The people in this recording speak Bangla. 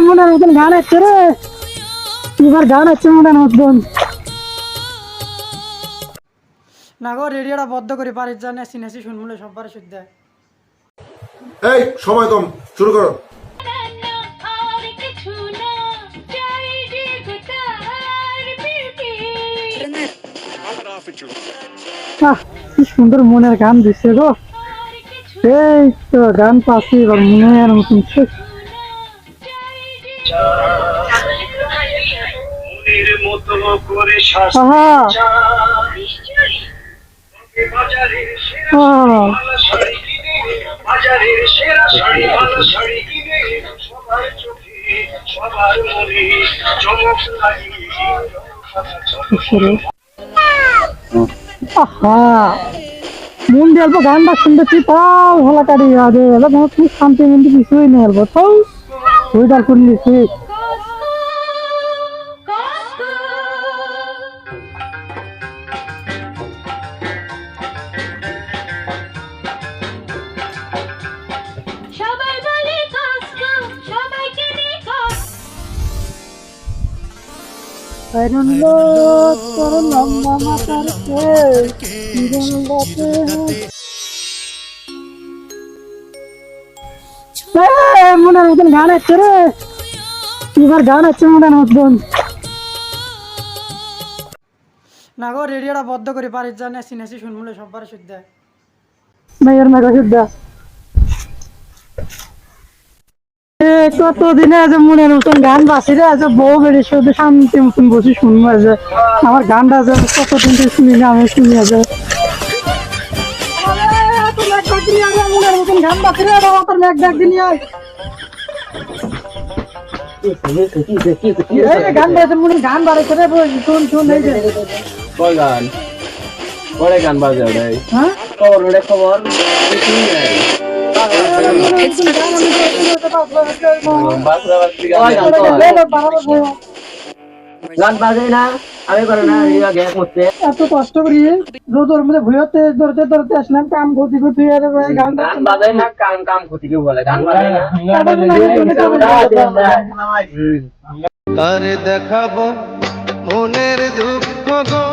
মনের মতন গান আছে রে, এবার গান আছে মনের মতন। না গো রেডিওটা বদ্ধ করে পারিস জানে সিনেসি শুনমুলে সববার শুদ্ধ দেয়। এই সময় কম, শুরু করো। কি সুন্দর মনের গান দিচ্ছে গো। এই তো গান পাচ্ছি এবার মনের মতন। মন দিয়ে অল্প গানটা শুনতেছি তাও ভালো কাটি আরে খুব শান্তি মন্দি কিছুই নেই অল্প তাও ওইটার করলিছি। মনের মতন গান আছে রে, এবার গান আছে মনের মতন। না গো রেডিওটা বদ্ধ করে পারিস জানে সিনেসি শুনমুলে সববার শুদ্ধ দেয়। মেয়ের মেঘা শুদ্ধ কতদিনে আছে মনের মতন গান বাসি রে আছে বউ বেড়ে শুধু শান্তি মতন বসে শুনবো আছে আমার গানটা আছে কতদিন থেকে শুনি না আমি শুনি আছে মনের মতন গান বাসি রে তোর মেঘ ডাক দিন গান বাজে মনে গান বাড়ে করে শুন শুন এই যে কয় গান পরে গান বাজে ভাই হ্যাঁ খবর ওরে খবর গান বাজে না আমি করে না গ্যাস করতে এত কষ্ট করি রোদর মধ্যে ভুয়াতে ধরতে ধরতে আসলাম কাম করতে করতে গান বাজে না কাম কাম করতে কেউ বলে গান বাজে না তারে দেখাবো মনের দুঃখ গো